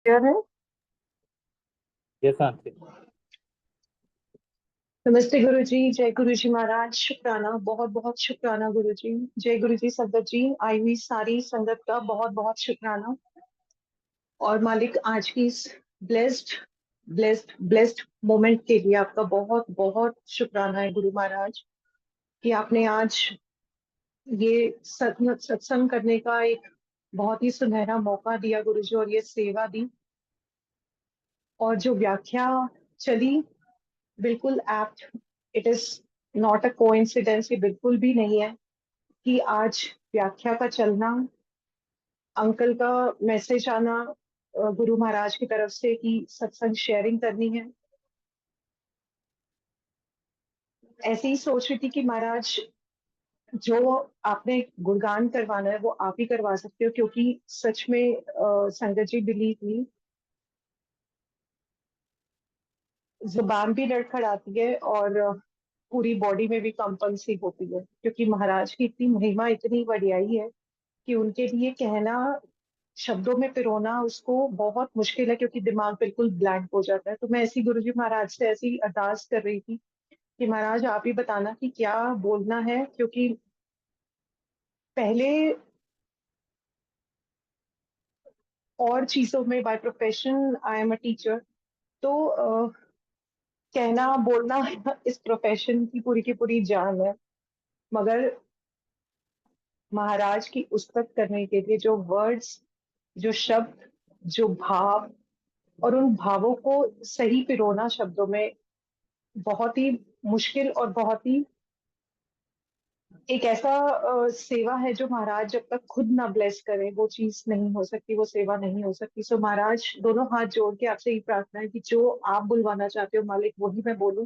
Clear है। Yes aunty. नमस्ते गुरु जी, जय गुरु जी महाराज, शुक्राना, बहुत बहुत शुक्राना गुरु जी। जय गुरु जी संगत जी, आई हुई सारी संगत का बहुत बहुत शुक्राना। और मालिक, आज की इस ब्लेस्ड ब्लेस्ड ब्लेस्ड मोमेंट के लिए आपका बहुत बहुत शुक्राना है गुरु महाराज, कि आपने आज ये सत्संग करने का एक बहुत ही सुनहरा मौका दिया गुरु जी, और ये सेवा दी। और जो व्याख्या चली, बिल्कुल apt. It is not a coincidence, ये बिल्कुल भी नहीं है कि आज व्याख्या का चलना, अंकल का मैसेज आना गुरु महाराज की तरफ से कि सत्संग शेयरिंग करनी है। ऐसे ही सोच रही थी कि महाराज, जो आपने गुणगान करवाना है वो आप ही करवा सकते हो, क्योंकि सच में संगत जी बिलीव मी, जुबान भी लड़खड़ाती है और पूरी बॉडी में भी कंपन सी होती है, क्योंकि महाराज की इतनी महिमा, इतनी वडियाई है कि उनके लिए कहना, शब्दों में पिरोना उसको बहुत मुश्किल है, क्योंकि दिमाग बिल्कुल ब्लैंक हो जाता है। तो मैं ऐसी गुरुजी महाराज से ऐसी अरदास कर रही थी कि महाराज आप ही बताना कि क्या बोलना है, क्योंकि पहले और चीजों में, by profession I am a teacher, तो कहना बोलना इस प्रोफेशन की पूरी जान है। मगर महाराज की उस्तत करने के लिए जो वर्ड्स, जो शब्द, जो भाव, और उन भावों को सही पिरोना शब्दों में बहुत ही मुश्किल, और बहुत ही एक ऐसा सेवा है जो महाराज जब तक खुद ना ब्लेस करें वो चीज नहीं हो सकती, वो सेवा नहीं हो सकती। सो महाराज, दोनों हाथ जोड़ के आपसे ये प्रार्थना है कि जो आप बुलवाना चाहते हो मालिक, वही मैं बोलूं।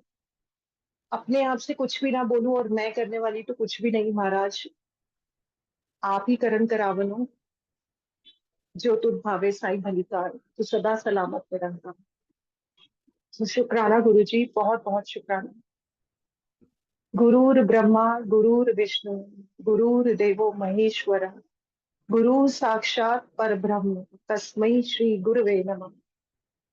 अपने आप से कुछ भी ना बोलूं, और मैं करने वाली तो कुछ भी नहीं महाराज। आप ही करण करावनो, जो तुझ भावे साई भलीकार, तो सदा सलामत निरंकार। तो शुक्राना गुरु जी, बहुत बहुत शुक्राना। गुरुर ब्रह्मा गुरुर विष्णु, गुरुर्देवो महेश्वर, गुरु साक्षात परब्रह्म, तस्मै श्री गुरुवे नमः।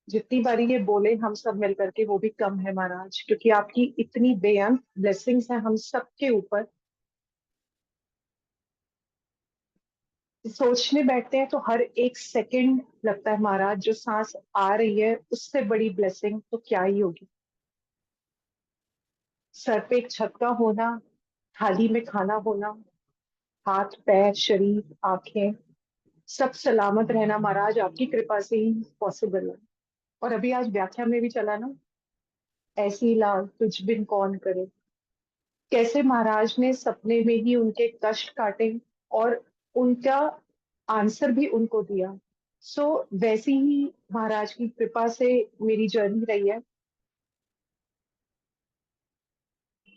जितनी बारी ये बोले हम सब मिल करके वो भी कम है महाराज, क्योंकि आपकी इतनी बेअंत ब्लेसिंग्स है हम सबके ऊपर। सोचने बैठते हैं तो हर एक सेकंड लगता है महाराज, जो सांस आ रही है उससे बड़ी ब्लेसिंग तो क्या ही होगी। सर पे एक छत का होना, थाली में खाना होना, हाथ पैर शरीर आंखें, सब सलामत रहना महाराज आपकी कृपा से ही पॉसिबल है। और अभी आज व्याख्या में भी चला ना, ऐसी लाज तुझ बिन कौन करे, कैसे महाराज ने सपने में ही उनके कष्ट काटे और उनका आंसर भी उनको दिया। सो वैसी ही महाराज की कृपा से मेरी जर्नी रही है।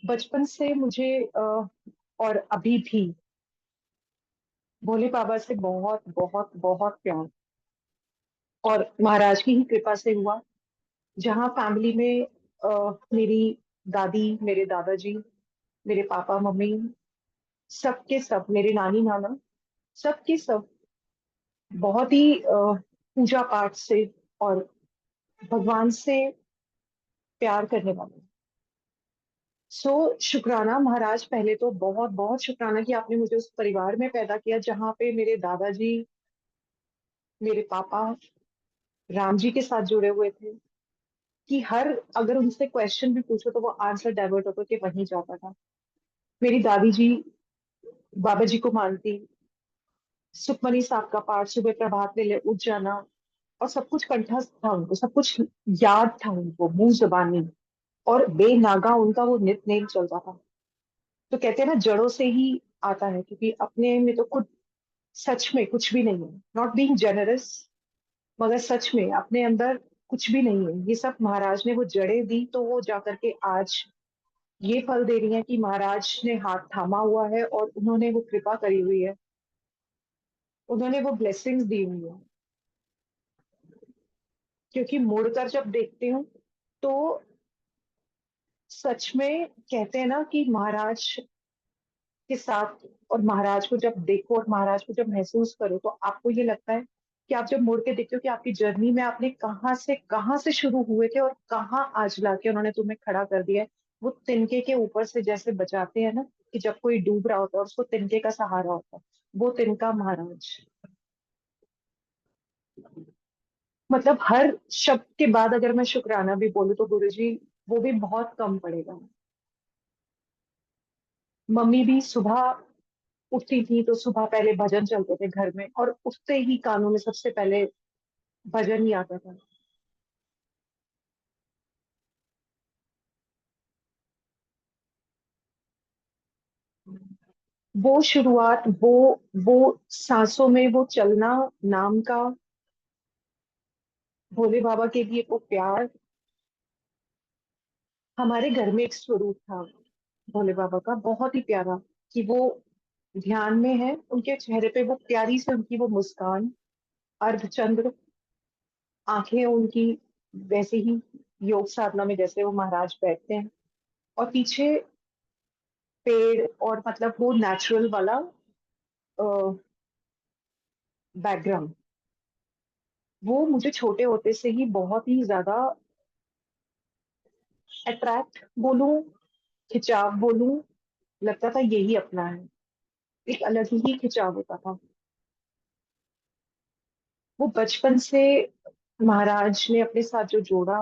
बचपन से मुझे और अभी भी भोले बाबा से बहुत बहुत बहुत प्यार, और महाराज की ही कृपा से हुआ। जहाँ फैमिली में मेरी दादी, मेरे दादाजी, मेरे पापा मम्मी, सबके सब, मेरे नानी नाना, सबके सब बहुत ही पूजा पाठ से और भगवान से प्यार करने वाले। सो शुक्राना महाराज, पहले तो बहुत बहुत शुक्राना कि आपने मुझे उस परिवार में पैदा किया जहाँ पे मेरे दादाजी, मेरे पापा राम जी के साथ जुड़े हुए थे, कि हर अगर उनसे क्वेश्चन भी पूछो तो वो आंसर डाइवर्ट होकर के वहीं जाता था। मेरी दादी जी बाबा जी को मानती, सुखमनी साहब का पाठ सुबह प्रभात वेले उठ जाना, और सब कुछ कंठस्थ था उनको, सब कुछ याद था उनको मुंह जुबानी, और बेनागा उनका वो नित नेम चलता था। तो कहते हैं ना, जड़ों से ही आता है, क्योंकि अपने में तो खुद सच में कुछ भी नहीं है। नॉट बीइंग जेनरस, मगर सच में अपने अंदर कुछ भी नहीं है। ये सब महाराज ने वो जड़ें दी, तो वो जाकर के आज ये फल दे रही है कि महाराज ने हाथ थामा हुआ है और उन्होंने वो कृपा करी हुई है, उन्होंने वो ब्लेसिंग्स दी हुई है। क्योंकि मुड़कर जब देखती हूँ तो सच में कहते हैं ना कि महाराज के साथ, और महाराज को जब देखो और महाराज को जब महसूस करो, तो आपको ये लगता है कि आप जब मुड़ के देखते हो कि आपकी जर्नी में आपने कहाँ से शुरू हुए थे और कहाँ आज लाके उन्होंने तुम्हें खड़ा कर दिया है। वो तिनके के ऊपर से जैसे बचाते हैं ना, कि जब कोई डूब रहा होता है और उसको तिनके का सहारा होता है, वो तिनका महाराज। मतलब हर शब्द के बाद अगर मैं शुक्राना भी बोलूं तो गुरुजी, वो भी बहुत कम पड़ेगा। मम्मी भी सुबह उठती थी तो सुबह पहले भजन चलते थे घर में, और उठते ही कानों में सबसे पहले भजन ही आता था। वो शुरुआत, वो सांसों में वो चलना, नाम का, भोले बाबा के लिए वो प्यार। हमारे घर में एक स्वरूप था भोले बाबा का, बहुत ही प्यारा, कि वो ध्यान में है, उनके चेहरे पे वो प्यारी से उनकी वो मुस्कान, अर्धचंद्र आंखें उनकी, वैसे ही योग साधना में जैसे वो महाराज बैठते हैं, और पीछे पेड़, और मतलब वो नेचुरल वाला बैकग्राउंड, वो मुझे छोटे होते से ही बहुत ही ज्यादा अट्रैक्ट बोलूं, खिंचाव बोलूं, लगता था यही अपना है। एक अलग ही खिंचाव होता था। वो बचपन से महाराज ने अपने साथ जो जोड़ा,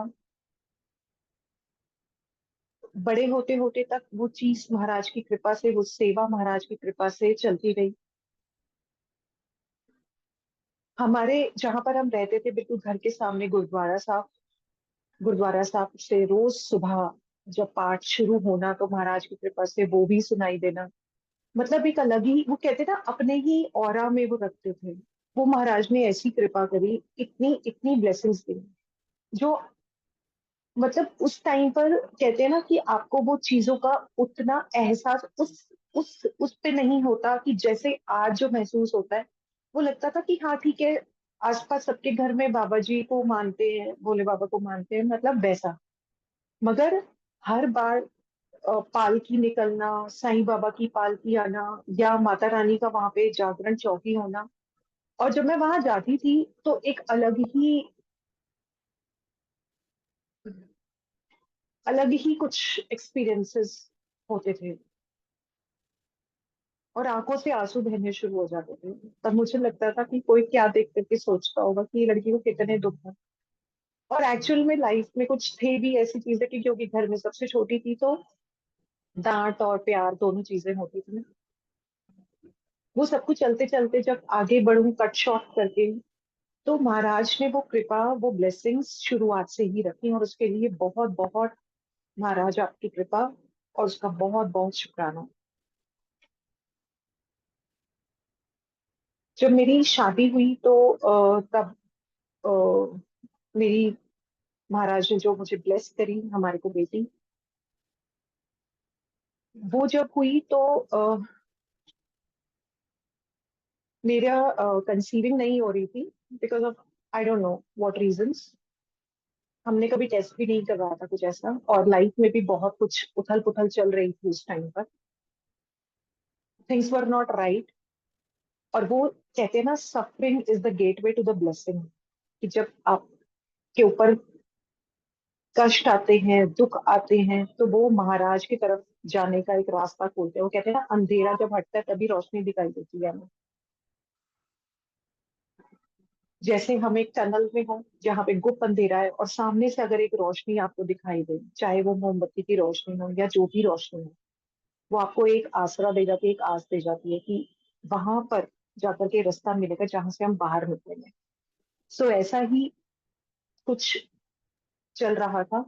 बड़े होते होते तक वो चीज महाराज की कृपा से, वो सेवा महाराज की कृपा से चलती रही। हमारे जहां पर हम रहते थे बिल्कुल घर के सामने गुरुद्वारा साहब, गुरुद्वारा साहब से रोज सुबह जब पाठ शुरू होना तो महाराज की कृपा से वो भी सुनाई देना। मतलब एक अलग ही, वो कहते ना, अपने ही ऑरा में वो रखते थे। वो महाराज ने ऐसी कृपा करी, इतनी इतनी ब्लेसिंग्स दी, जो मतलब उस टाइम पर कहते हैं ना कि आपको वो चीजों का उतना एहसास उस पे नहीं होता, कि जैसे आज जो महसूस होता है। वो लगता था कि हाँ ठीक है, आसपास सबके घर में बाबा जी को मानते हैं, भोले बाबा को मानते हैं, मतलब वैसा। मगर हर बार पालकी निकलना, साईं बाबा की पालकी आना, या माता रानी का वहां पे जागरण चौकी होना, और जब मैं वहां जाती थी तो एक अलग ही कुछ एक्सपीरियंसेस होते थे, और आंखों से आंसू बहने शुरू हो जाते थे। तब मुझे लगता था कि कोई क्या देख करके सोचता होगा कि ये लड़की को कितने दुख है। और एक्चुअल में लाइफ में कुछ थे भी ऐसी चीजें कि क्योंकि घर में सबसे छोटी थी तो डांट और प्यार दोनों चीजें होती थी। वो सब कुछ चलते चलते जब आगे बढ़ूं कट शॉर्ट करके, तो महाराज ने वो कृपा, वो ब्लेसिंग्स शुरुआत से ही रखी, और उसके लिए बहुत बहुत महाराज आपकी कृपा, और उसका बहुत बहुत शुक्राना। जब मेरी शादी हुई तो तब मेरी महाराज ने जो मुझे ब्लेस करी, हमारे को बेटी, वो जब हुई तो मेरा कंसीविंग नहीं हो रही थी, because of I don't know what reasons. हमने कभी टेस्ट भी नहीं करवाया था कुछ ऐसा, और लाइफ में भी बहुत कुछ उथल पुथल चल रही थी उस टाइम पर, थिंग्स वर नॉट राइट। और वो कहते हैं ना, suffering is the gateway to the blessing, कि जब आपके ऊपर कष्ट आते हैं, दुख आते हैं, तो वो महाराज की तरफ जाने का एक रास्ता खोलते हैं। वो कहते हैं ना, अंधेरा जब हटता है तभी रोशनी दिखाई देती है हमें। जैसे हम एक टनल में हो जहाँ पे गुप्त अंधेरा है, और सामने से अगर एक रोशनी आपको दिखाई दे, चाहे वो मोमबत्ती की रोशनी हो या जो भी रोशनी हो, वो आपको एक आसरा दे जाती है, एक आस दे जाती है कि वहां पर जाकर के रास्ता मिलेगा जहां से हम बाहर निकलेंगे। सो ऐसा ही कुछ चल रहा था,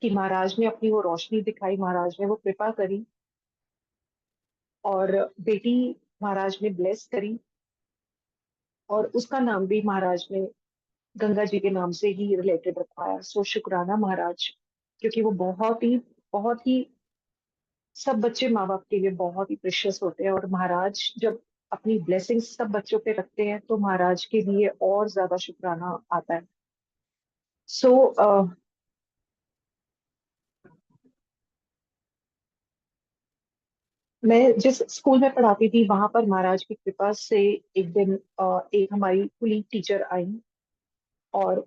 कि महाराज ने अपनी वो रोशनी दिखाई, महाराज ने वो कृपा करी, और बेटी महाराज ने ब्लेस करी, और उसका नाम भी महाराज ने गंगा जी के नाम से ही रिलेटेड रखवाया। सो शुक्राना महाराज, क्योंकि वो बहुत ही सब बच्चे माँ बाप के लिए बहुत ही प्रेशियस होते हैं, और महाराज जब अपनी ब्लेसिंग्स सब बच्चों पे रखते हैं तो महाराज के लिए और ज्यादा शुक्राना आता है। सो मैं जिस स्कूल में पढ़ाती थी वहां पर महाराज की कृपा से एक दिन एक हमारी कुलीग टीचर आई, और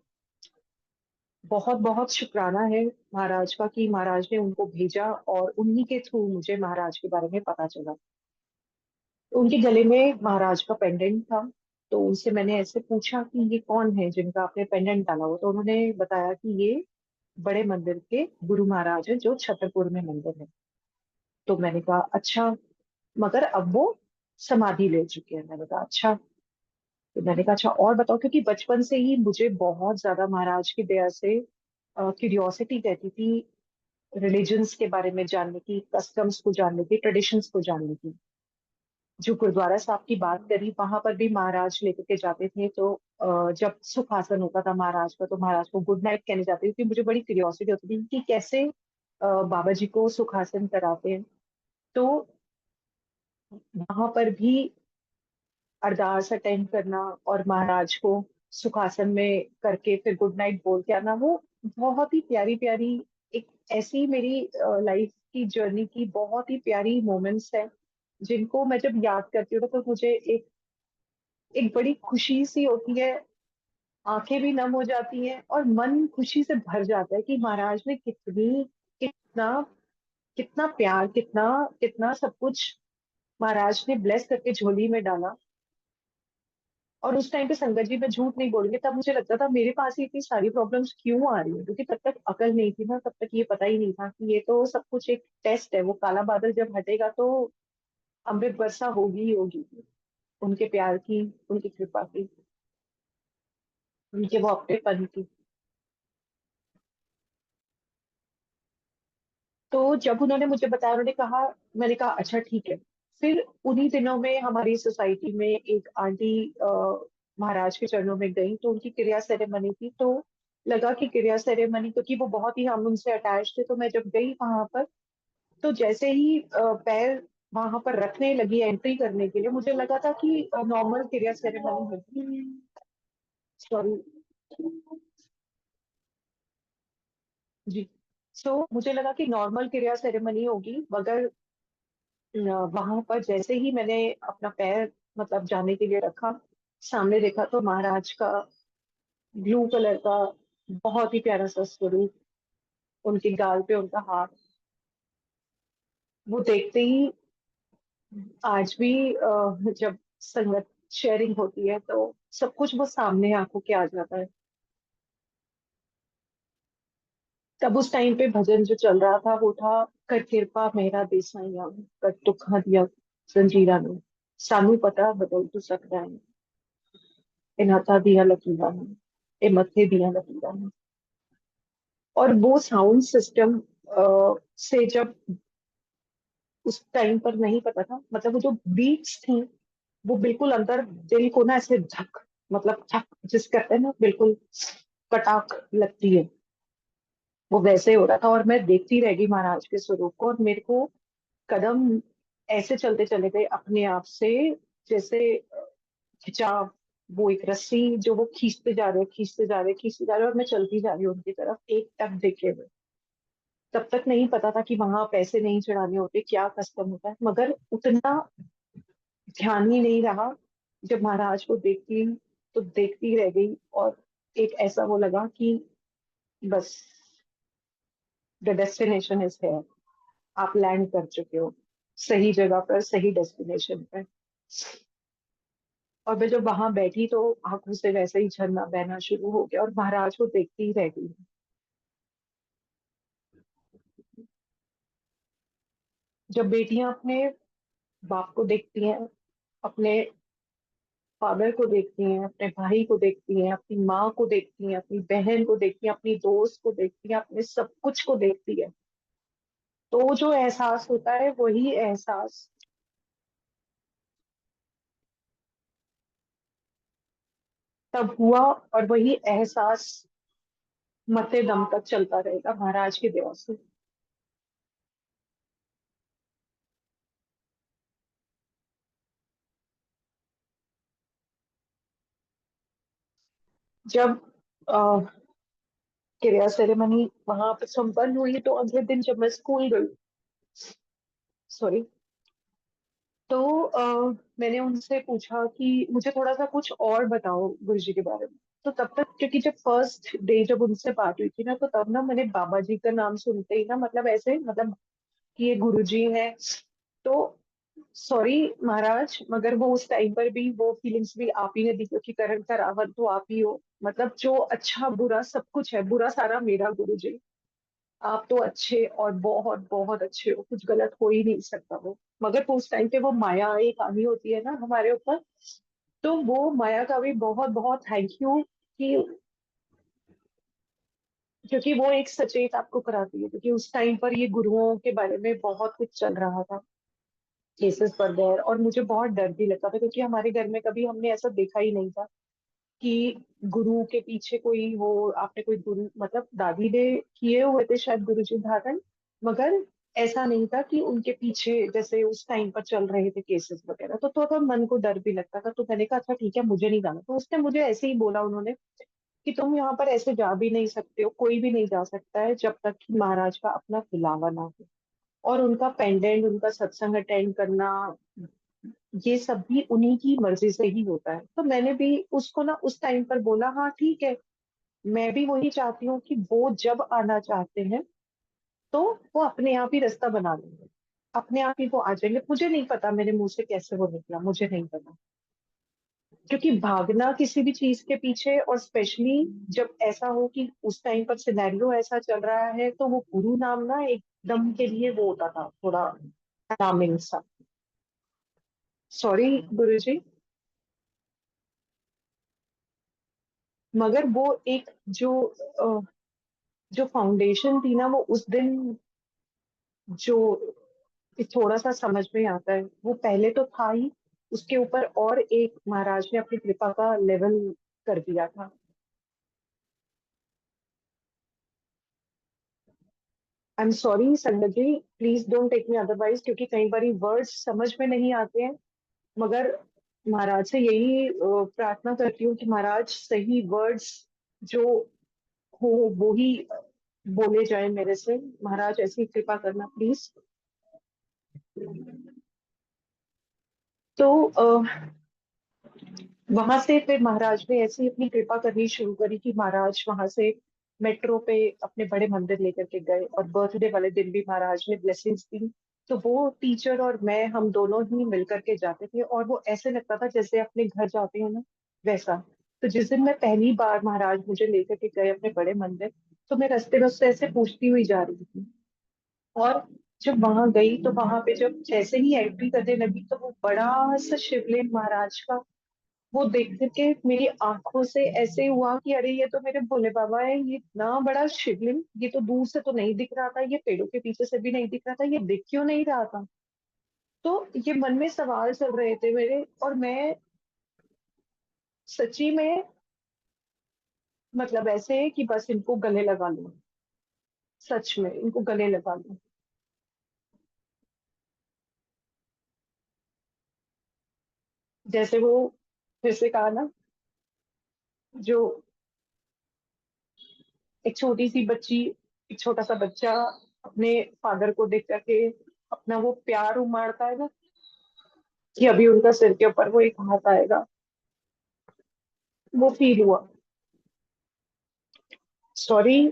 बहुत बहुत शुक्राना है महाराज का कि महाराज ने उनको भेजा और उन्हीं के थ्रू मुझे महाराज के बारे में पता चला। तो उनके गले में महाराज का पेंडेंट था। तो उनसे मैंने ऐसे पूछा कि ये कौन है जिनका आपने पेंडेंट डाला हो, तो उन्होंने बताया कि ये बड़े मंदिर के गुरु महाराज है जो छतरपुर में मंदिर है। तो मैंने कहा अच्छा, मगर अब वो समाधि ले चुके हैं। मैंने कहा अच्छा। तो मैंने कहा अच्छा और बताओ, क्योंकि बचपन से ही मुझे बहुत ज्यादा महाराज की दया से क्यूरियोसिटी रहती थी, रिलीजन्स के बारे में जानने की, कस्टम्स को जानने की, ट्रेडिशंस को जानने की। जो गुरुद्वारा साहब की बात करी वहां पर भी महाराज लेकर के जाते थे। तो जब सुखासन होता था महाराज का तो महाराज को गुड नाइट कहने जाते थे, क्योंकि मुझे बड़ी क्यूरियोसिटी होती थी कि कैसे बाबा जी को सुखासन कराते हैं। तो वहां पर भी अरदास अटेंड करना और महाराज को सुखासन में करके फिर गुड नाइट बोल के आना, वो बहुत ही प्यारी प्यारी एक ऐसी मेरी लाइफ की जर्नी की बहुत ही प्यारी मोमेंट्स है, जिनको मैं जब याद करती हूँ तो मुझे एक एक बड़ी खुशी सी होती है। आंखें भी नम हो जाती हैं और मन खुशी से भर जाता है कि महाराज ने कितना कितना प्यार, कितना कितना सब कुछ महाराज ने ब्लेस करके झोली में डाला। और उस टाइम पे संगत जी मैं झूठ नहीं बोलूंगी, तब मुझे लगता था मेरे पास ही इतनी सारी प्रॉब्लम्स क्यों आ रही है, क्योंकि तब तक अकल नहीं थी ना, तब तक ये पता ही नहीं था कि ये तो सब कुछ एक टेस्ट है। वो काला बादल जब हटेगा तो अमृत वर्षा होगी ही होगी, उनके प्यार की, उनकी कृपा की, उनके वो अपनेपन की। तो जब उन्होंने मुझे बताया, उन्होंने कहा, मैंने कहा अच्छा ठीक है। फिर उन्हीं दिनों में हमारी सोसाइटी में एक आंटी महाराज के चरणों में गई, तो उनकी क्रिया सेरेमनी थी। तो लगा कि क्रिया सेरेमनी, क्योंकि वो बहुत ही हम उनसे अटैच थे, तो मैं जब गई वहां पर तो जैसे ही पैर वहां पर रखने लगी एंट्री करने के लिए, मुझे लगा था कि नॉर्मल क्रिया सेरेमनी होगी। सॉरी जी। सो मुझे लगा कि नॉर्मल क्रिया सेरेमनी होगी, मगर वहां पर जैसे ही मैंने अपना पैर मतलब जाने के लिए रखा, सामने देखा तो महाराज का ब्लू कलर का बहुत ही प्यारा सा स्वरूप, उनके गाल पे उनका हाथ, वो देखते ही आज भी जब संगत शेयरिंग होती है तो सब कुछ वो सामने आंखों के आ जाता है। तब उस टाइम पे भजन जो चल रहा था वो था, कर किरपा मेरा देसाईया, कर दुखा दिया जंजीरा ने, सानू पता बदल तू सकदा है, इन हथा दिया लकीरां ने, ए मथे दिया लकीरां ने। और वो साउंड सिस्टम से जब उस टाइम पर नहीं पता था, मतलब वो जो बीट्स थी वो बिल्कुल अंदर दिल को ना ऐसे धक, मतलब धक जिस कहते हैं ना, बिल्कुल कटाक लगती है, वो वैसे हो रहा था। और मैं देखती रह गई महाराज के स्वरूप को, और मेरे को कदम ऐसे चलते चले गए अपने आप से, जैसे खिंचाव, वो एक रस्सी जो वो खींचते जा रहे, खींचते जा रहे, खींचते जा रहे, और मैं चलती जा रही हूँ उनकी तरफ एक टक देखे हुए। तब तक नहीं पता था कि वहां पैसे नहीं चढ़ाने होते, क्या कस्टम होता है, मगर उतना ध्यान ही नहीं रहा। जब महाराज को देखती तो देखती रह गई, और एक ऐसा वो लगा कि बस द डेस्टिनेशन इज है, आप लैंड कर चुके हो सही जगह पर, सही डेस्टिनेशन पर। और मैं जब वहां बैठी तो आंखों से वैसे ही झरना बहना शुरू हो गया, और महाराज को देखती ही रह गई। जब बेटियां अपने बाप को देखती हैं, अपने फादर को देखती हैं, अपने भाई को देखती हैं, अपनी माँ को देखती हैं, अपनी बहन को देखती हैं, अपनी दोस्त को देखती हैं, अपने सब कुछ को देखती है, तो जो एहसास होता है वही एहसास तब हुआ, और वही एहसास मरते दम तक चलता रहेगा महाराज की दया से। जब क्रिया सेरेमनी वहां पर संपन्न हुई तो अगले दिन जब मैं स्कूल गई, सॉरी, तो मैंने उनसे पूछा कि मुझे थोड़ा सा कुछ और बताओ गुरुजी के बारे में। तो तब तक, क्योंकि जब फर्स्ट डे जब उनसे बात हुई थी ना, तो तब ना मैंने बाबा जी का नाम सुनते ही ना, मतलब ऐसे, मतलब कि ये गुरुजी हैं। तो सॉरी महाराज, मगर वो उस टाइम पर भी वो फीलिंग्स भी आप ही ने दी, क्योंकि करण का रावण तो आप ही हो। मतलब जो अच्छा बुरा सब कुछ है, बुरा सारा मेरा गुरुजी। आप तो अच्छे और बहुत बहुत अच्छे हो, कुछ गलत हो ही नहीं सकता वो। मगर वो उस टाइम पे वो माया एक आनी होती है ना हमारे ऊपर, तो वो माया का भी बहुत बहुत थैंक यू कि, क्योंकि वो एक सचेत आपको कराती है। क्योंकि उस टाइम पर ये गुरुओं के बारे में बहुत कुछ चल रहा था, केसेस बढ़ गए, और मुझे बहुत डर भी लगता था, क्योंकि हमारे घर में कभी हमने ऐसा देखा ही नहीं था कि गुरु के पीछे कोई वो, आपने कोई गुरु, मतलब दादी ने किए हुए थे शायद गुरु जी धारण, मगर ऐसा नहीं था कि उनके पीछे जैसे उस टाइम पर चल रहे थे केसेस वगैरह। तो थोड़ा मन को डर भी लगता था। तो मैंने कहा अच्छा ठीक है, मुझे नहीं जाना। तो उसने मुझे ऐसे ही बोला उन्होंने कि तुम यहाँ पर ऐसे जा भी नहीं सकते हो, कोई भी नहीं जा सकता है जब तक कि महाराज का अपना बुलावा ना हो। और उनका पेंडेंट, उनका सत्संग अटेंड करना, ये सब भी उन्हीं की मर्जी से ही होता है। तो मैंने भी उसको ना उस टाइम पर बोला हाँ ठीक है, मैं भी वही चाहती हूँ कि वो जब आना चाहते हैं तो वो अपने आप ही रास्ता बना लेंगे, अपने आप ही वो आ जाएंगे। मुझे नहीं पता मेरे मुंह से कैसे वो निकला, मुझे नहीं पता। क्योंकि भागना किसी भी चीज के पीछे, और स्पेशली जब ऐसा हो कि उस टाइम पर सिनेरियो ऐसा चल रहा है, तो वो गुरु नाम ना एकदम के लिए वो होता था थोड़ा अलार्मिंग सा। सॉरी गुरु जी। मगर वो एक जो जो फाउंडेशन थी ना, वो उस दिन जो थोड़ा सा समझ में आता है, वो पहले तो था ही, उसके ऊपर और एक महाराज ने अपनी कृपा का लेवल कर दिया था। आई am sorry Sangat ji, please don't take me otherwise, क्योंकि कई बार वर्ड्स समझ में नहीं आते हैं। मगर महाराज से यही प्रार्थना करती हूँ कि महाराज सही वर्ड्स जो हो वो ही बोले जाए मेरे से। महाराज ऐसी कृपा करना प्लीज। तो वहां से फिर महाराज ने ऐसी अपनी कृपा करनी शुरू करी कि महाराज वहां से मेट्रो पे अपने बड़े मंदिर लेकर के गए, और बर्थडे वाले दिन भी महाराज ने ब्लेसिंग्स दी। तो वो टीचर और मैं, हम दोनों ही मिलकर के जाते थे, और वो ऐसे लगता था जैसे अपने घर जाते हैं ना, वैसा। तो जिस दिन मैं पहली बार महाराज मुझे लेकर के गए अपने बड़े मंदिर, तो मैं रास्ते में उससे ऐसे पूछती हुई जा रही थी। और जब वहां गई तो वहां पे जब जैसे ही एंट्री करने लगी, तो वो बड़ा सा शिवलिंग महाराज का, वो देख के मेरी आंखों से ऐसे हुआ कि अरे ये तो मेरे भोले बाबा है। ये इतना बड़ा शिवलिंग, ये तो दूर से तो नहीं दिख रहा था, ये पेड़ों के पीछे से भी नहीं दिख रहा था, ये दिख क्यों नहीं रहा था। तो ये मन में सवाल चल रहे थे मेरे, और मैं सच्ची में, मतलब ऐसे कि बस इनको गले लगा लूं, सच में इनको गले लगा लूं। जैसे वो फिर से कहा ना, जो एक छोटी सी बच्ची, एक छोटा सा बच्चा अपने फादर को देख करके अपना वो प्यार उमाड़ता है ना, कि अभी उनका सिर के ऊपर वो एक हाथ आएगा, वो फील हुआ। सॉरी।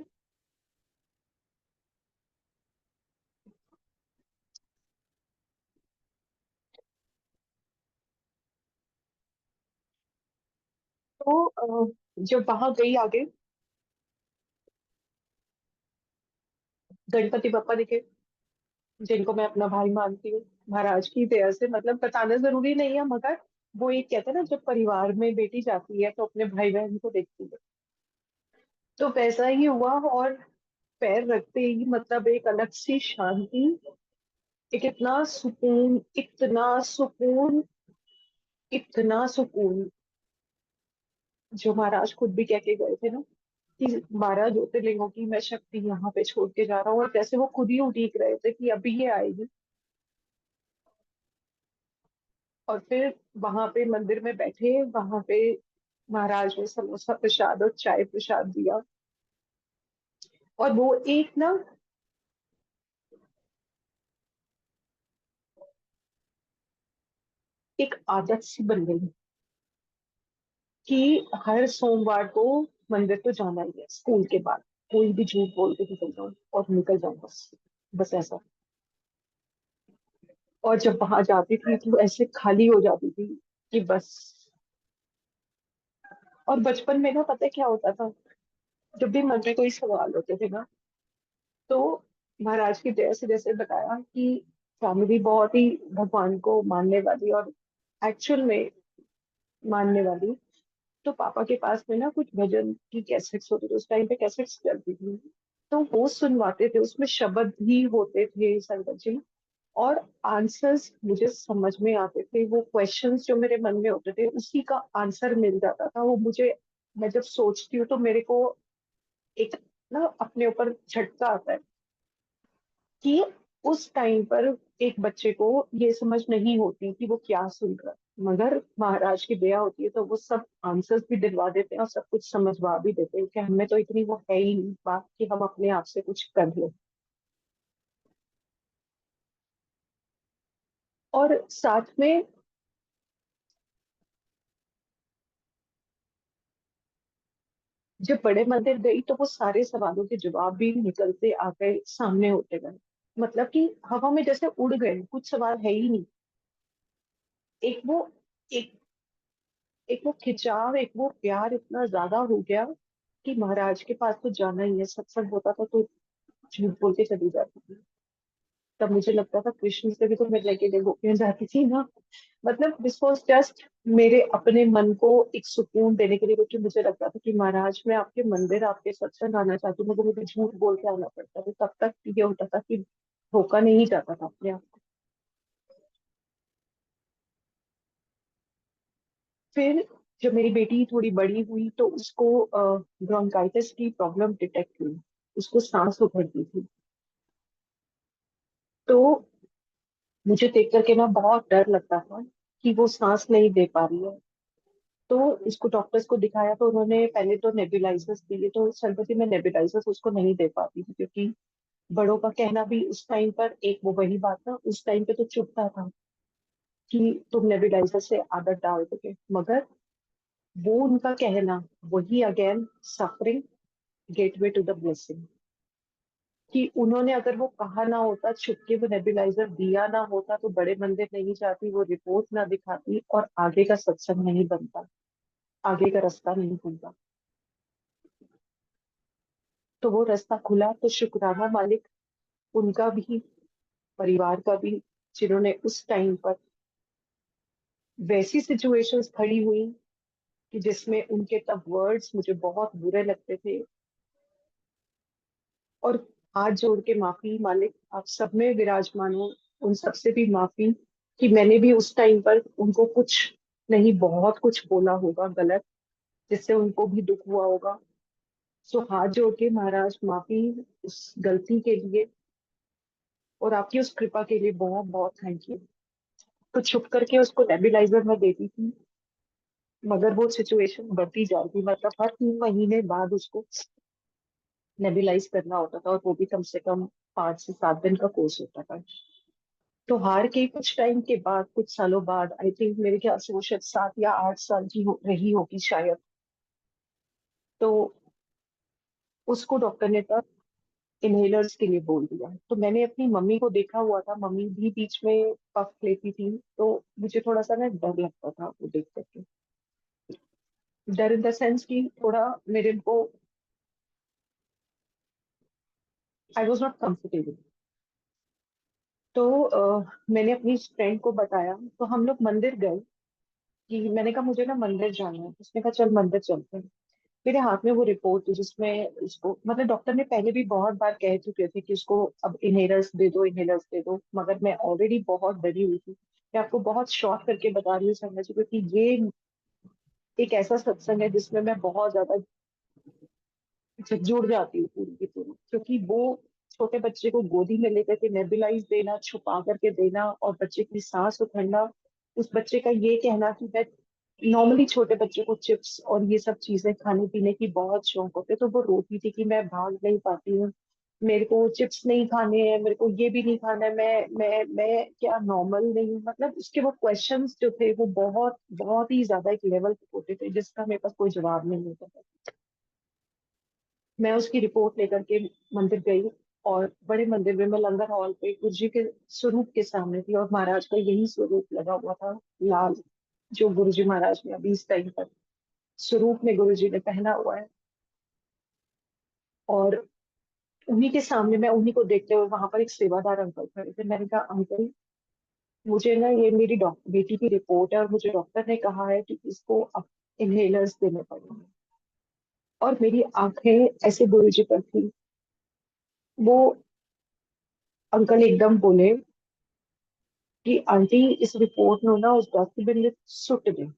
तो जब वहां गई आगे, गणपति बप्पा दिखे, जिनको मैं अपना भाई मानती हूँ महाराज की दया से। मतलब बताना जरूरी नहीं है, मगर वो एक कहते हैं ना, जब परिवार में बेटी जाती है तो अपने भाई बहन को देखती है, तो वैसा ही हुआ। और पैर रखते ही मतलब एक अलग सी शांति, एक इतना सुकून, इतना सुकून, इतना सुकून, जो महाराज खुद भी कह के गए थे ना कि 12 ज्योतिर्लिंगों की मैं शक्ति यहाँ पे छोड़ के जा रहा हूँ। और जैसे वो खुद ही उड़ीक रहे थे कि अभी ये आएगी। और फिर वहां पे मंदिर में बैठे, वहां पे महाराज ने समोसा प्रसाद और चाय प्रसाद दिया। और वो एक ना, एक आदत सी बन गई कि हर सोमवार को मंदिर तो जाना ही है स्कूल के बाद। कोई भी झूठ बोल के निकल जाऊं और निकल जाऊं, बस बस ऐसा। और जब वहां जाती थी तो ऐसे खाली हो जाती थी कि बस। और बचपन में ना पता है क्या होता था, जब भी मन में कोई सवाल होते थे ना, तो महाराज की जैसे जैसे बताया कि फैमिली बहुत ही भगवान को मानने वाली और एक्चुअल में मानने वाली। तो पापा के पास में ना कुछ भजन की कैसेट्स होती थी, उस टाइम पे कैसेट्स चलती थी। तो वो सुनवाते थे, उसमें शब्द भी होते थे संगत जी। और आंसर्स मुझे समझ में आते थे, वो क्वेश्चंस जो मेरे मन में होते थे उसी का आंसर मिल जाता था वो मुझे। मैं जब सोचती हूँ तो मेरे को एक ना अपने ऊपर झटका आता है कि उस टाइम पर एक बच्चे को ये समझ नहीं होती कि वो क्या सुन रहा है, मगर महाराज की दया होती है तो वो सब आंसर्स भी दिलवा देते हैं और सब कुछ समझवा भी देते हैं कि हमें तो इतनी वो है ही नहीं बात कि हम अपने आप से कुछ कर लें। और साथ में जब बड़े मंदिर गई तो वो सारे सवालों के जवाब भी निकलते आ गए, सामने होते गए। मतलब कि हवा में जैसे उड़ गए, कुछ सवाल है ही नहीं। एक वो एक एक वो खिंचाव, एक वो प्यार इतना ज्यादा हो गया कि महाराज के पास तो जाना ही है। सत्संग होता था तो झूठ बोल के चली जाती थी। तब मुझे लगता था कृष्ण से भी तो मैं लेके गोपियां जाती थी ना। मतलब दिस वॉज जस्ट मेरे अपने मन को एक सुकून देने के लिए, क्योंकि मुझे लगता था कि महाराज मैं आपके मंदिर आपके सत्संग आना चाहती हूँ, मगर मुझे झूठ बोल के आना पड़ता था। तब तक ये होता था कि धोखा नहीं जाता था अपने आप को। फिर जब मेरी बेटी थोड़ी बड़ी हुई तो उसको ब्रोंकाइटिस की प्रॉब्लम डिटेक्ट हुई। उसको सांस उखड़ती थी। तो मुझे देख करके ना बहुत डर लगता था कि वो सांस नहीं दे पा रही है। तो इसको डॉक्टर्स को दिखाया तो उन्होंने पहले तो नेबुलाइजर्स दिए। तो सर्वप्रथम मैं नेबुलाइजर्स उसको नहीं दे पाती थी, क्योंकि बड़ों का कहना भी उस टाइम पर एक वो वही बात था, उस टाइम पे तो चुपता था कि तुम नेबुलाइजर से आदत डाल दोगे। मगर वो उनका कहना, वही again suffering gateway to the blessing. कि उन्होंने अगर वो कहा ना होता, छुपके वो नेबुलाइजर दिया ना होता, तो बड़े मंदिर नहीं जाती, वो रिपोर्ट ना दिखाती और आगे का सत्संग नहीं बनता, आगे का रास्ता नहीं खुलता। तो वो रास्ता खुला तो शुक्राना मालिक उनका भी, परिवार का भी, जिन्होंने उस टाइम पर वैसी सिचुएशंस खड़ी हुई कि जिसमें उनके तब वर्ड्स मुझे बहुत बुरे लगते थे। और हाथ जोड़ के माफी मालिक आप सब में विराजमान हो, उन सबसे भी माफी कि मैंने भी उस टाइम पर उनको कुछ नहीं बहुत कुछ बोला होगा गलत, जिससे उनको भी दुख हुआ होगा। सो हाथ जोड़ के महाराज माफी उस गलती के लिए, और आपकी उस कृपा के लिए बहुत बहुत थैंक यू। तो छुप करके उसको नेबुलाइजर में देती थी, मगर वो सिचुएशन बढ़ती जा रही थी। मतलब हर 3 महीने बाद उसको नेबुलाइज करना होता था, और वो भी कम से कम 5 से 7 दिन का कोर्स होता था। तो हार के कुछ टाइम के बाद, कुछ सालों बाद, आई थिंक मेरे ख्याल से वो शायद 7 या 8 साल की रही होगी शायद। तो उसको डॉक्टर ने तब इनहेलर्स के लिए बोल दिया। तो मैंने अपनी मम्मी को देखा हुआ था, मम्मी भी बीच में पफ लेती थी। तो मुझे थोड़ा सा ना डर लगता था वो देख करके। डर इन द सेंस कि थोड़ा मेरे को, आई वॉज नॉट कंफर्टेबल। तो मैंने अपनी फ्रेंड को बताया, तो हम लोग मंदिर गए। कि मैंने कहा मुझे ना मंदिर जाना है, उसने कहा चल मंदिर चलते हैं। मेरे हाथ में वो रिपोर्ट थी जिसमें उसको, मतलब डॉक्टर ने पहले भी बहुत बार कह चुके थे कि उसको अब इनहेलर्स दे दो, इनहेलर्स दे दो, मगर मैं ऑलरेडी बहुत डरी हुई थी। मैं आपको बहुत शॉर्ट करके बता रही हूँ संगत जी, क्योंकि ये एक ऐसा सत्संग है जिसमें मैं बहुत ज्यादा जुड़ जाती हूँ पूरी की पूरी। क्योंकि वो छोटे बच्चे को गोदी में लेकर के नेबुलाइज देना, छुपा करके देना, और बच्चे की सांस उखड़ना। उस बच्चे का ये कहना कि मैं, नॉर्मली छोटे बच्चे को चिप्स और ये सब चीजें खाने पीने की बहुत शौक होते, तो वो रोती थी कि मैं भाग नहीं पाती हूँ, मेरे को चिप्स नहीं खाने हैं, मेरे को ये भी नहीं खाना है, मैं क्या नॉर्मल नहीं हूँ? मतलब उसके वो क्वेश्चंस जो थे वो बहुत बहुत ही ज्यादा एक लेवल पे होते थे जिसका मेरे पास कोई जवाब नहीं होता था। मैं उसकी रिपोर्ट लेकर के मंदिर गई, और बड़े मंदिर में मैं लंगर हॉल पे गुरु जी के स्वरूप के सामने थी, और महाराज का यही स्वरूप लगा हुआ था, लाल, जो गुरु जी महाराज ने अभी इस टाइम पर स्वरूप में गुरु जी ने पहना हुआ है। और उन्हीं के सामने, मैं उन्हीं को देखते हुए, वहां पर एक सेवादार अंकल खड़े थे। मैंने कहा, अंकल, मुझे ना, ये मेरी डॉक्टर बेटी की रिपोर्ट है और मुझे डॉक्टर ने कहा है कि इसको अब इनहेलर्स देने पड़ेंगे। और मेरी आंखें ऐसे गुरु जी पर थी। वो अंकल एकदम बोले कि आंटी, इस रिपोर्ट नो ना उस डस्टबिन में सुट दे।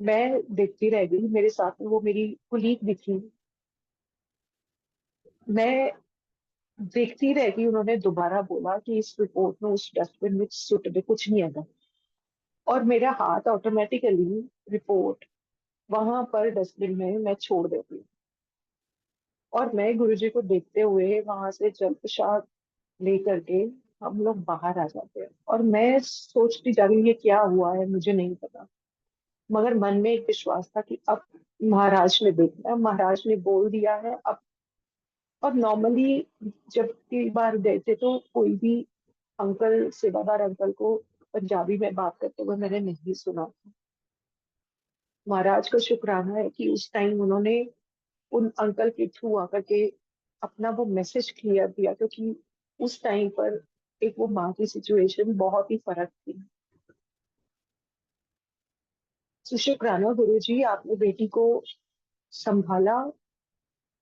मैं देखती रह गई, मेरे साथ में वो मेरी कुलीग भी थी। मैं देखती रह गई। उन्होंने दोबारा बोला कि इस रिपोर्ट में उस डस्टबिन में सुट दे, कुछ नहीं आएगा। और मेरा हाथ ऑटोमेटिकली रिपोर्ट वहां पर डस्टबिन में मैं छोड़ देती हूँ। और मैं गुरुजी को देखते हुए वहां से जल प्रसाद लेकर के हम लोग बाहर आ जाते हैं। और मैं सोचती जा रही हूँ ये क्या हुआ है, मुझे नहीं पता। मगर मन में एक विश्वास था कि अब महाराज ने देखना है, महाराज ने बोल दिया है अब। और नॉर्मली जब कई बार गए थे तो कोई भी अंकल, सेवादार अंकल को पंजाबी में बात करते हुए मैंने नहीं सुना। महाराज का शुक्राना है कि उस टाइम उन्होंने उन अंकल के थ्रू आकर के अपना वो मैसेज क्लियर किया, क्योंकि उस टाइम पर एक वो माँ की सिचुएशन बहुत ही फर्क थी। तो शुक्राना गुरु जी, आपने बेटी को संभाला,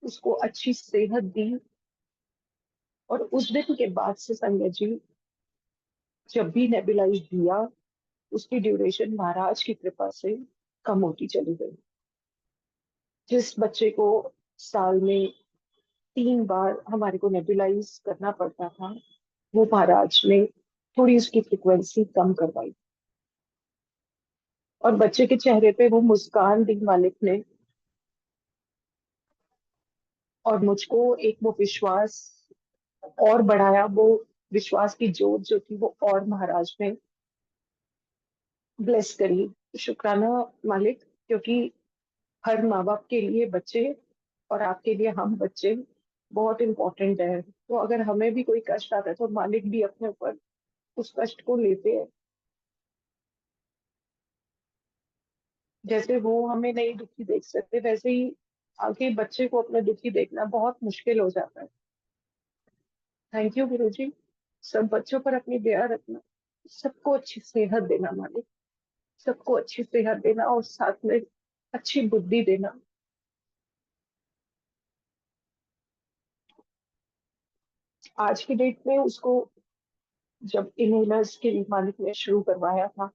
उसको अच्छी सेहत दी। और उस दिन के बाद से संजय जी, जब भी नेबुलाइज दिया, उसकी ड्यूरेशन महाराज की कृपा से कम होती चली गई। जिस बच्चे को साल में 3 बार हमारे को नेबुलाइज करना पड़ता था, वो महाराज ने थोड़ी उसकी फ्रिक्वेंसी कम करवाई। और बच्चे के चेहरे पे वो मुस्कान दी मालिक ने। और मुझको एक वो विश्वास और बढ़ाया, वो विश्वास की जोत जो थी वो और महाराज ने ब्लेस करी। शुक्राना मालिक, क्योंकि हर माँ बाप के लिए बच्चे, और आपके लिए हम बच्चे बहुत इंपॉर्टेंट है। तो अगर हमें भी कोई कष्ट आता है तो मालिक भी अपने ऊपर उस कष्ट को लेते हैं। जैसे वो हमें नहीं दुखी देख सकते, वैसे ही आगे बच्चे को अपना दुखी देखना बहुत मुश्किल हो जाता है। थैंक यू गुरु जी। सब बच्चों पर अपनी दया रखना, सबको अच्छी सेहत देना मालिक, सबको अच्छी सेहत देना, और साथ में अच्छी बुद्धि देना। आज की डेट में उसको, जब इनहेलर्स के मालिक ने शुरू करवाया था,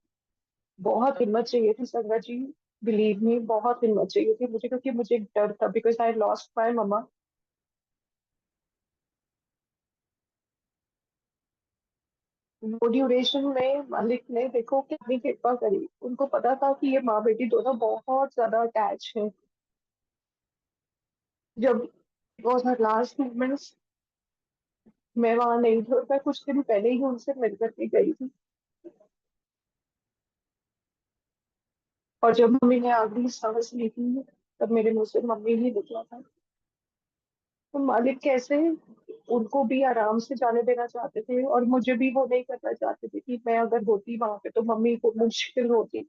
बहुत हिम्मत चाहिए थी संगत जी। बिलीव मी, बहुत हिम्मत चाहिए थी मुझे, क्योंकि मुझे एक डर था, because I lost my mama. वो ड्यूरेशन में मालिक ने देखो कितनी कृपा करी। उनको पता था कि ये माँ बेटी दोनों बहुत ज्यादा अटैच हैं। जब वॉज हर लास्ट मोमेंट्स, मैं वहां नहीं थी, और मैं कुछ दिन पहले ही उनसे मिल करके गई थी। और जब मम्मी ने आखिरी सांस ली थी, तब मेरे मुंह से मम्मी ही निकला था। तो मालिक कैसे उनको भी आराम से जाने देना चाहते थे, और मुझे भी वो नहीं करना चाहते थे कि मैं अगर होती वहां पे तो मम्मी को मुश्किल होती।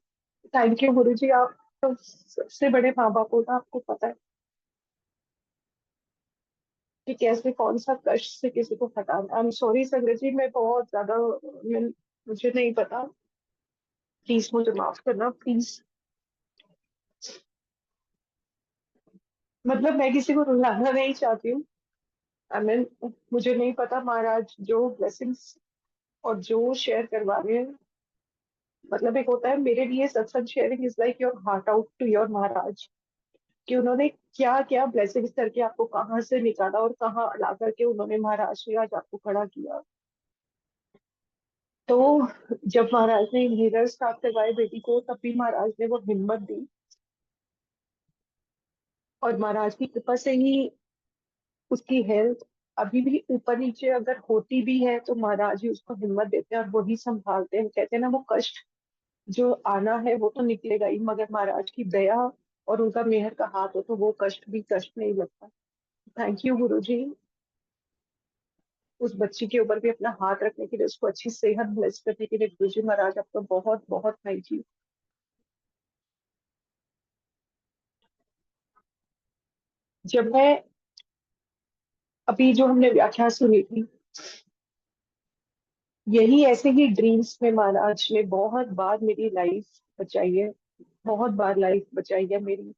थैंक यू गुरु जी, आप तो सबसे बड़े माँ बाप होना, आपको पता है कि कैसे कौन सा कष्ट से किसी को हटाना। आई एम सॉरी संगत जी, मैं बहुत ज्यादा, मुझे नहीं पता। प्लीज मुझे माफ करना, प्लीज। मतलब मैं किसी को रुलाना नहीं चाहती हूँ। आई मीन, मुझे नहीं पता महाराज जो ब्लेसिंग्स और जो शेयर करवा रहे हैं। मतलब एक होता है मेरे लिए, satsang sharing is like your heart out to your Maharaj, कि उन्होंने क्या क्या ब्लेसिंग्स करके आपको कहाँ से निकाला और कहाँ ला करके उन्होंने महाराज ने आज आपको खड़ा किया। तो जब महाराज ने इनहेलर स्टार्ट करवाए बेटी को, तब भी महाराज ने वो हिम्मत दी। और महाराज की कृपा से ही उसकी हेल्थ अभी भी ऊपर नीचे अगर होती भी है तो महाराज जी उसको हिम्मत देते हैं और वही संभालते हैं। कहते हैं ना, वो कष्ट जो आना है वो तो निकलेगा ही, मगर महाराज की दया और उनका मेहर का हाथ हो तो वो कष्ट भी कष्ट नहीं लगता। थैंक यू गुरु जी, उस बच्ची के ऊपर भी अपना हाथ रखने के लिए, उसको अच्छी सेहत ब्लेस करने के लिए। गुरु जी महाराज आपका बहुत बहुत थैंक यू। जब मैं अभी जो हमने व्याख्या सुनी थी, यही ऐसे ही ड्रीम्स में महाराज ने बहुत बार मेरी लाइफ बचाई है, बहुत बार लाइफ बचाई है मेरी।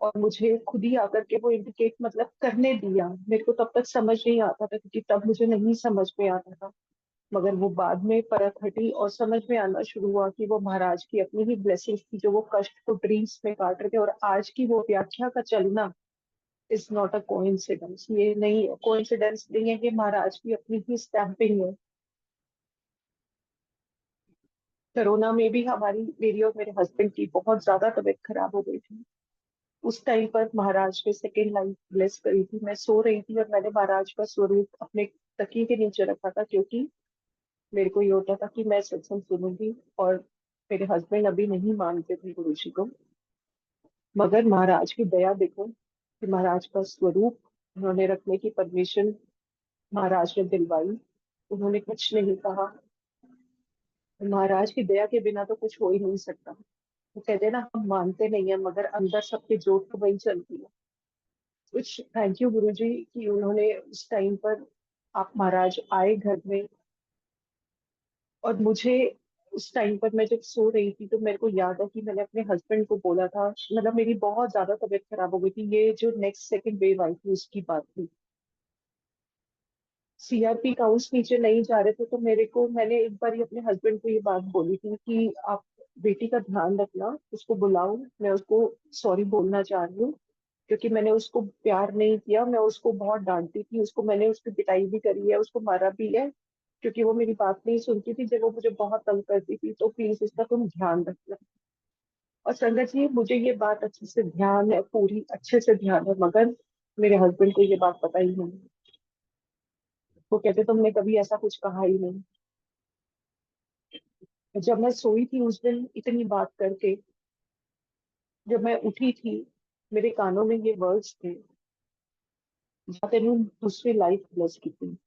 और मुझे खुद ही आकर के वो इंडिकेट मतलब करने दिया। मेरे को तब तक समझ नहीं आता था, क्योंकि तब मुझे नहीं समझ में आता था। मगर वो बाद में परत हटी और समझ में आना शुरू हुआ कि वो महाराज की अपनी ही ब्लेसिंग्स थी, जो वो कष्ट को ड्रीम्स में काट रहे थे। और आज की वो व्याख्या का चलना इज नॉट अ कोइंसिडेंस, ये नहीं है, कोइंसिडेंस नहीं है, ये महाराज की अपनी ही स्टैंपिंग है। कोरोना में भी हमारी, मेरी और मेरे हस्बैंड की बहुत ज्यादा तबीयत खराब हो गई थी। उस टाइम पर महाराज ने सेकेंड लाइफ ब्लेस करी थी। मैं सो रही थी और मैंने महाराज का स्वरूप अपने तकिए के नीचे रखा था, क्योंकि मेरे को ये होता था कि मैं सत्संग सुनूंगी। और मेरे हस्बैंड अभी नहीं मानते थे गुरु जी को, मगर महाराज की दया देखो कि महाराज का स्वरूप उन्होंने रखने की परमिशन महाराज ने दिलवाई। उन्होंने कुछ नहीं कहा। महाराज की दया के बिना तो कुछ हो ही नहीं सकता। वो कहते हैं ना, हम मानते नहीं है मगर अंदर सबके जोत तो वही चलती है। कुछ थैंक यू गुरु जी कि उन्होंने उस टाइम पर, आप महाराज आए घर में। और मुझे उस टाइम पर मैं जब सो रही थी तो मेरे को याद है कि मैंने अपने हस्बैंड को बोला था, मतलब मेरी बहुत ज्यादा तबीयत खराब हो गई थी, ये जो नेक्स्ट सेकंड वेव आई थी उसकी बात थी। सीआरपी काउंट्स नीचे नहीं जा रहे थे, तो मेरे को, मैंने एक बार अपने हस्बैंड को ये बात बोली थी कि आप बेटी का ध्यान रखना, उसको बुलाओ, मैं उसको सॉरी बोलना चाह रही हूँ। क्योंकि मैंने उसको प्यार नहीं किया, मैं उसको बहुत डांटती थी, उसको मैंने उसकी पिटाई भी करी है, उसको मारा भी है, क्योंकि वो मेरी बात नहीं सुनती थी। जब वो मुझे बहुत तंग करती थी, तो प्लीज इसका तुम ध्यान रखना। और संगत जी, मुझे ये बात अच्छे से ध्यान है, पूरी अच्छे से ध्यान है, मगर मेरे हस्बैंड को ये बात पता ही नहीं। वो कहते तुमने कभी ऐसा कुछ कहा ही नहीं। जब मैं सोई थी उस दिन इतनी बात करके, जब मैं उठी थी, मेरे कानों में ये वर्ड्स थे, जहाँ तेरी दूसरी लाइफ ब्लेस की थी।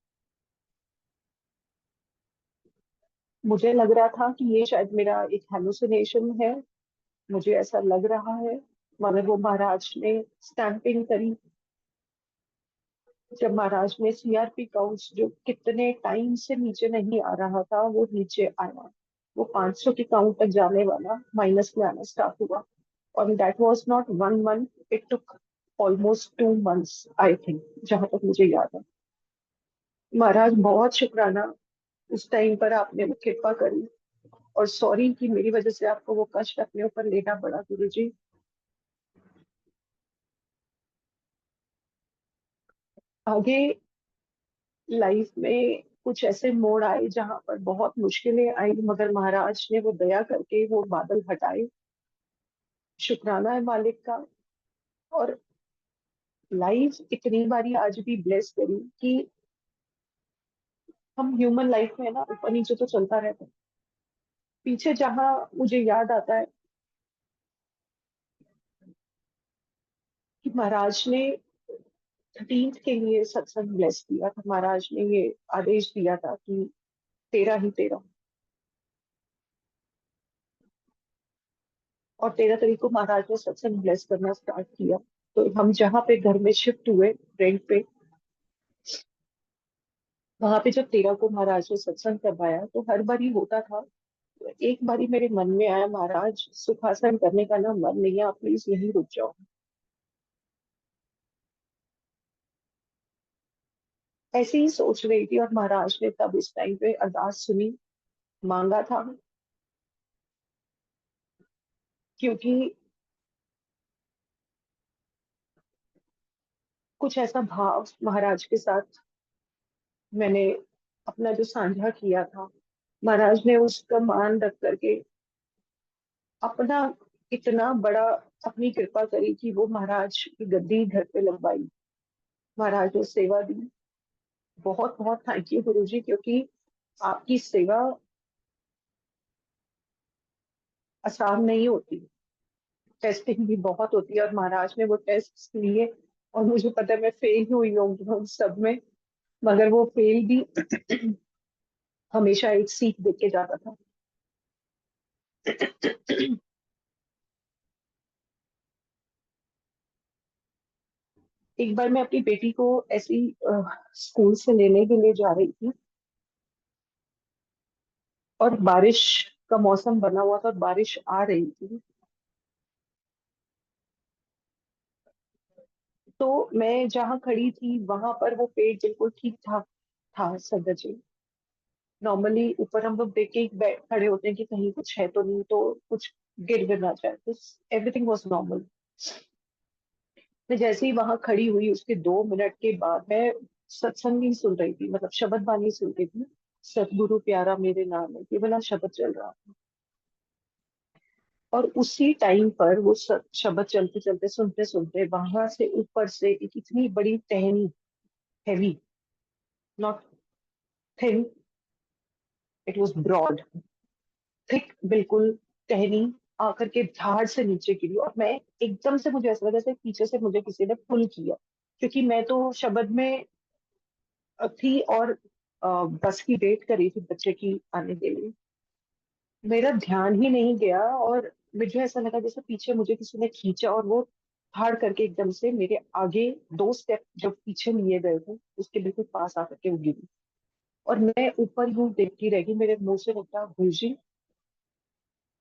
मुझे लग रहा था कि ये शायद मेरा एक हेलुसिनेशन है, मुझे ऐसा लग रहा है। मगर वो महाराज ने स्टैंपिंग करी। जब महाराज ने सीआरपी काउंट्स जो कितने टाइम से नीचे नहीं आ रहा था, वो नीचे आया। वो 500 के काउंट तक जाने वाला माइनस में आना स्टार्ट हुआ। और that was not 1 month, it took almost 2 months I think, जहां तक मुझे याद है। महाराज बहुत शुक्राना, उस टाइम पर आपने वो कृपा करी। और सॉरी कि मेरी वजह से आपको वो कष्ट अपने ऊपर लेना पड़ा गुरु जी। आगे लाइफ में कुछ ऐसे मोड़ आए जहां पर बहुत मुश्किलें आई, मगर महाराज ने वो दया करके वो बादल हटाए। शुक्राना है मालिक का। और लाइफ इतनी बारी आज भी ब्लेस करी कि हम ह्यूमन लाइफ में ना ऊपर नीचे तो चलता रहता है। पीछे जहां मुझे याद आता है कि महाराज ने 13th के लिए सत्संग ब्लेस किया था। महाराज ने ये आदेश दिया था कि तेरा ही तेरा। और 13 तारीख को महाराज ने सत्संग ब्लेस करना स्टार्ट किया। तो हम जहाँ पे घर में शिफ्ट हुए रेंट पे, वहां पे जब 13 को महाराज ने सत्संग करवाया तो हर बार ही होता था। एक बारी मेरे मन में आया, महाराज सुखासन करने का ना मन नहीं है, आप प्लीज यहीं रुक जाओ। ऐसे ही सोच रही थी और महाराज ने तब इस टाइम पे अरदास सुनी, मांगा था। क्योंकि कुछ ऐसा भाव महाराज के साथ मैंने अपना जो साझा किया था, महाराज ने उसका मान रख करके अपना इतना बड़ा, अपनी कृपा करी कि वो महाराज की गद्दी घर पे लगवाई। महाराज ने सेवा दी। बहुत बहुत थैंक यू गुरुजी, क्योंकि आपकी सेवा आसान नहीं होती। टेस्टिंग भी बहुत होती है, और महाराज ने वो टेस्ट लिए, और मुझे पता है मैं फेल हुई होंगी उन सब में, मगर वो फेल भी हमेशा एक सीख दे के जाता था। एक बार मैं अपनी बेटी को ऐसी स्कूल से लेने के लिए जा रही थी, और बारिश का मौसम बना हुआ था और बारिश आ रही थी। तो मैं जहाँ खड़ी थी वहां पर वो पेड़ बिल्कुल ठीक ठाक था संगत जी। नॉर्मली ऊपर हम लोग देख के ही खड़े होते हैं कि कहीं कुछ है तो नहीं, तो कुछ गिर गिर ना जाए, तो एवरीथिंग वॉज नॉर्मल। मैं जैसे ही वहां खड़ी हुई उसके 2 मिनट के बाद मैं सत्संग ही सुन रही थी, मतलब शब्द बानी सुन रही थी। सतगुरु प्यारा मेरे नाम है, ये वाला शब्द चल रहा था। और उसी टाइम पर वो शब्द चलते चलते सुनते सुनते वहां से ऊपर से एक इतनी बड़ी टहनी, heavy, not thin, it was broad, thick बिल्कुल, टहनी आकर के धाड़ से नीचे गिरी, और मैं एकदम से, मुझे ऐसा लगा जैसे पीछे से मुझे किसी ने पुल किया, क्योंकि मैं तो शब्द में थी, और बस की वेट कर रही थी बच्चे की आने के लिए। मेरा ध्यान ही नहीं गया, और मुझे ऐसा लगा जैसे पीछे मुझे किसी ने खींचा, और वो फाड़ करके एकदम से मेरे आगे 2 स्टेप जो पीछे लिए गए थे उसके बिल्कुल पास आकर के वो गिरी। और मैं ऊपर यूं देखती रह गई, मेरे मुंह से निकला गुरुजी।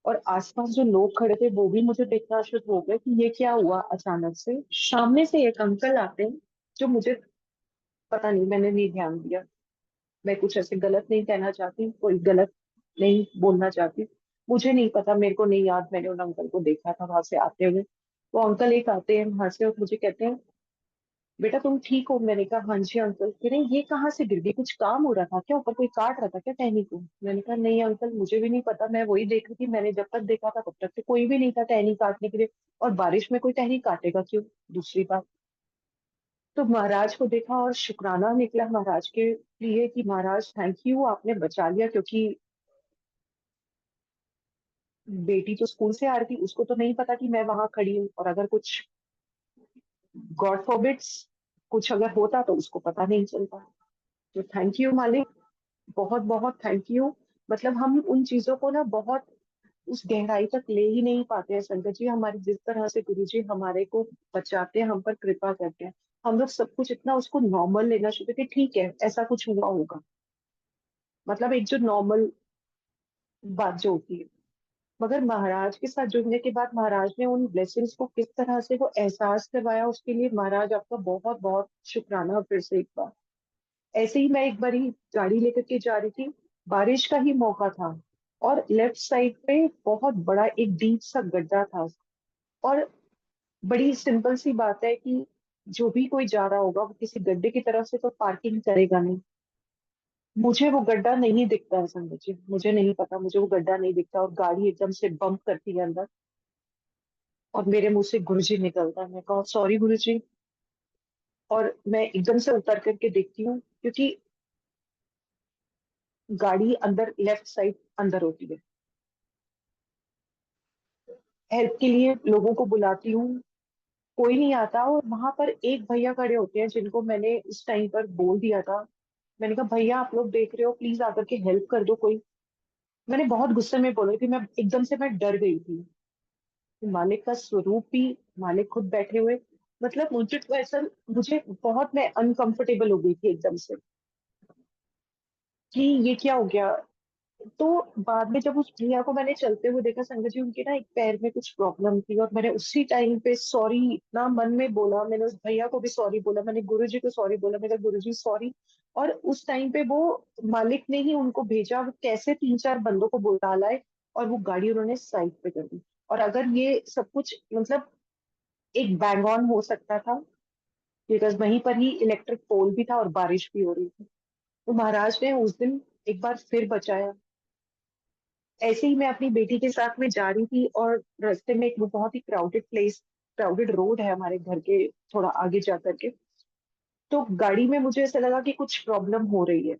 और आसपास जो लोग खड़े थे वो भी मुझे देखना शुरू हो गए कि ये क्या हुआ। अचानक से सामने से एक अंकल आते हैं, जो मुझे पता नहीं, मैंने नहीं ध्यान दिया। मैं कुछ ऐसे गलत नहीं कहना चाहती, कोई गलत नहीं बोलना चाहती, मुझे नहीं पता, मेरे को नहीं याद मैंने उन अंकल को देखा था वहां से आते हुए। वो अंकल एक आते हैं वहां से और मुझे कहते हैं, बेटा तुम ठीक हो? मैंने कहा हाँ जी अंकल। कह रहे ये कहाँ से गिर गई, कुछ काम हो रहा था क्या, ऊपर कोई काट रहा था क्या टहनी को? मैंने कहा नहीं अंकल, मुझे भी नहीं पता, मैं वही देख रही थी, मैंने जब तक देखा था तब तक तो कोई भी नहीं था टहनी काटने के लिए, और बारिश में कोई टहनी काटेगा क्यों? दूसरी बात, तो महाराज को देखा और शुक्राना निकला महाराज के लिए कि महाराज थैंक यू, आपने बचा लिया, क्योंकि बेटी तो स्कूल से आ रही थी, उसको तो नहीं पता कि मैं वहां खड़ी हूँ, और अगर कुछ गॉड फॉरबिड्स कुछ अगर होता तो उसको पता नहीं चलता। तो थैंक यू मालिक, बहुत बहुत थैंक यू। मतलब हम उन चीजों को ना बहुत उस गहराई तक ले ही नहीं पाते हैं संगत जी, हमारी जिस तरह से गुरु जी हमारे को बचाते हैं, हम पर कृपा करते हैं। हम लोग सब कुछ इतना उसको नॉर्मल लेना शुरू कि ठीक है ऐसा कुछ हुआ होगा, मतलब एक जो नॉर्मल बात जो होती है। मगर महाराज के साथ जुड़ने के बाद महाराज ने उन ब्लेसिंग्स को किस तरह से वो एहसास करवाया, उसके लिए महाराज आपका बहुत बहुत शुक्राना फिर से एक बार। ऐसे ही मैं एक बारी गाड़ी लेकर के जा रही थी, बारिश का ही मौका था, और लेफ्ट साइड पे बहुत बड़ा एक डीप सा गड्ढा था। और बड़ी सिंपल सी बात है कि जो भी कोई जा रहा होगा वो किसी गड्ढे की तरफ से तो पार्किंग करेगा नहीं। मुझे वो गड्ढा नहीं दिखता है संगत जी, मुझे नहीं पता, मुझे वो गड्ढा नहीं दिखता, और गाड़ी एकदम से बम्प करती है अंदर, और मेरे मुंह से गुरुजी निकलता है। मैं कहा सॉरी गुरुजी, और मैं एकदम से उतर करके देखती हूँ, क्योंकि गाड़ी अंदर लेफ्ट साइड अंदर होती है। हेल्प के लिए लोगों को बुलाती हूँ, कोई नहीं आता, और वहां पर एक भैया खड़े होते हैं जिनको मैंने उस टाइम पर बोल दिया था। मैंने कहा भैया आप लोग देख रहे हो, प्लीज आकर के हेल्प कर दो कोई। मैंने बहुत गुस्से में बोल रही थी, मैं एकदम से मैं डर गई थी। मालिक का स्वरूप भी, मालिक खुद बैठे हुए, मतलब मुझे तो ऐसा, मुझे बहुत, मैं अनकंफर्टेबल हो गई थी एकदम से कि ये क्या हो गया। तो बाद में जब उस भैया को मैंने चलते हुए देखा संगत जी, उनके ना एक पैर में कुछ प्रॉब्लम थी, और मैंने उसी टाइम पे सॉरी इतना मन में बोला, मैंने उस भैया को भी सॉरी बोला, मैंने गुरु जी को सॉरी बोला, मेरा गुरु जी सॉरी। और उस टाइम पे वो मालिक ने ही उनको भेजा, वो कैसे 3-4 बंदों को बुला लाए, और वो गाड़ी उन्होंने साइड पे कर दी। और अगर ये सब कुछ मतलब एक बैंग ऑन हो सकता था, बिकॉज वहीं पर ही इलेक्ट्रिक पोल भी था और बारिश भी हो रही थी, तो महाराज ने उस दिन एक बार फिर बचाया। ऐसे ही मैं अपनी बेटी के साथ में जा रही थी, और रास्ते में एक वो बहुत ही क्राउडेड प्लेस, क्राउडेड रोड है हमारे घर के थोड़ा आगे जा करके, तो गाड़ी में मुझे ऐसा लगा कि कुछ प्रॉब्लम हो रही है।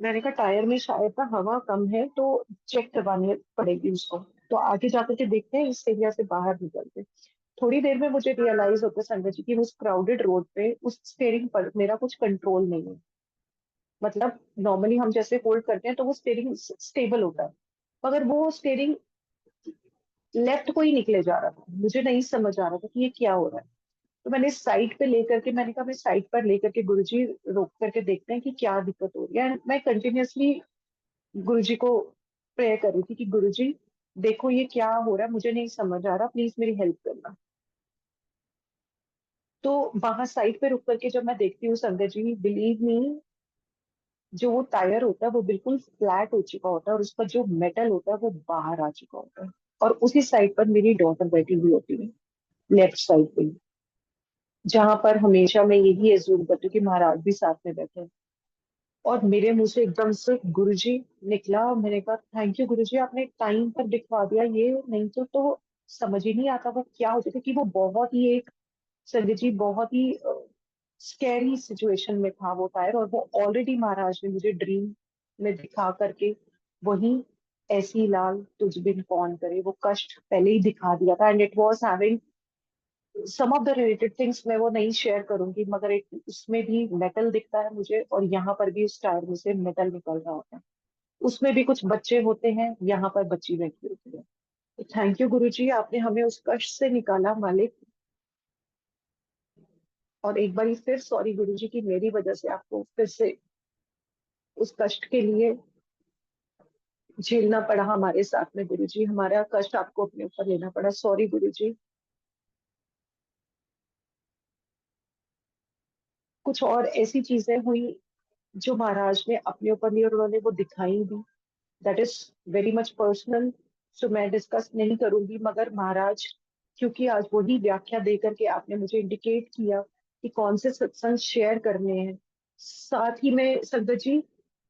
मैंने कहा टायर में शायद ना हवा कम है, तो चेक करवानी पड़ेगी उसको। तो आगे जाकर के देखते हैं, इस एरिया से बाहर निकलते। थोड़ी देर में मुझे रियलाइज होता है संगत जी कि उस क्राउडेड रोड पे उस स्टेयरिंग पर मेरा कुछ कंट्रोल नहीं है। मतलब नॉर्मली हम जैसे होल्ड करते हैं तो वो स्टेयरिंग स्टेबल होता है, मगर वो स्टेयरिंग लेफ्ट को ही निकले जा रहा था। मुझे नहीं समझ आ रहा था कि ये क्या हो रहा है। तो मैंने साइड पे लेकर के, मैंने कहा मैं साइड पर लेकर के गुरुजी रोक करके देखते हैं कि क्या दिक्कत हो रही है। And मैं कंटिन्यूअसली गुरुजी को प्रेयर कर रही थी कि गुरुजी देखो ये क्या हो रहा है, मुझे नहीं समझ आ रहा, प्लीज मेरी हेल्प करना। तो वहां साइड पे रुक करके जब मैं देखती हूँ संगत जी, बिलीव मी, जो वो टायर होता है वो बिल्कुल फ्लैट हो चुका होता है और उसका जो मेटल होता है वो बाहर आ चुका होता है। और उसी साइड पर मेरी डॉटर बैठी हुई होती है, लेफ्ट साइड पे, जहां पर हमेशा मैं यही एज्यूम करती हूँ कि महाराज भी साथ में बैठे हैं। और मेरे मुंह से एकदम से गुरुजी निकला और मैंने कहा थैंक यू गुरुजी, आपने टाइम पर दिखवा दिया। ये नहीं तो समझ ही नहीं आता वो क्या होता था, क्योंकि वो बहुत ही एक, संजय जी, बहुत ही स्कैरी सिचुएशन में था वो टायर। और वो ऑलरेडी महाराज ने मुझे ड्रीम में दिखा करके वही ऐसी लाल तुझ बिन कौन करे वो कष्ट पहले ही दिखा दिया था। And it was having some of the related things, मैं वो नहीं शेयर करूंगी, मगर एक उसमें भी मेटल दिखता है मुझे, और यहाँ पर भी उस टायर में से मेटल निकल रहा होता है। उसमें भी कुछ बच्चे होते हैं, यहाँ पर बच्ची बैठी होती है। थैंक यू गुरु जी, आपने हमें उस कष्ट से निकाला मालिक। और एक बार फिर सॉरी गुरु जी की मेरी वजह से आपको फिर से उस कष्ट के लिए झेलना पड़ा हमारे साथ में। गुरु जी हमारा कष्ट आपको अपने ऊपर लेना पड़ा, सॉरी गुरु जी। कुछ और ऐसी चीजें हुई जो महाराज ने अपने ऊपर ली और उन्होंने वो दिखाई भी। That is very much personal, so मैं डिस्कस नहीं करूंगी। मगर महाराज, क्योंकि आज वही व्याख्या दे करके आपने मुझे इंडिकेट किया कि कौन से सत्संग शेयर करने हैं। साथ ही में संगत जी,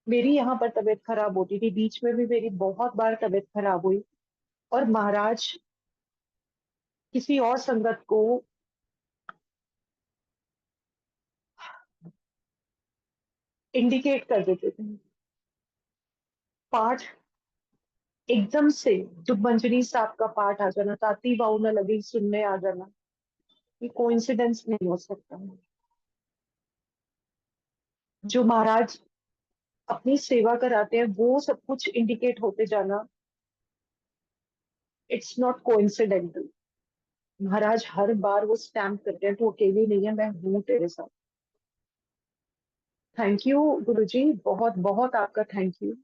मेरी यहाँ पर तबीयत खराब होती थी, बीच में भी मेरी बहुत बार तबीयत खराब हुई, और महाराज किसी और संगत को इंडिकेट कर देते थे। पाठ एकदम से दुखभंजनी साहब का पाठ आ जाना, ताती वाऊ न लगी सुनने आ जाना, ये कोइंसिडेंस नहीं हो सकता। जो महाराज अपनी सेवा कराते हैं वो सब कुछ इंडिकेट होते जाना, इट्स नॉट कोइंसिडेंटल। महाराज हर बार वो स्टैम्प करते हैं, तू अकेली नहीं है, मैं हूं तेरे साथ। थैंक यू गुरुजी, बहुत बहुत आपका थैंक यू।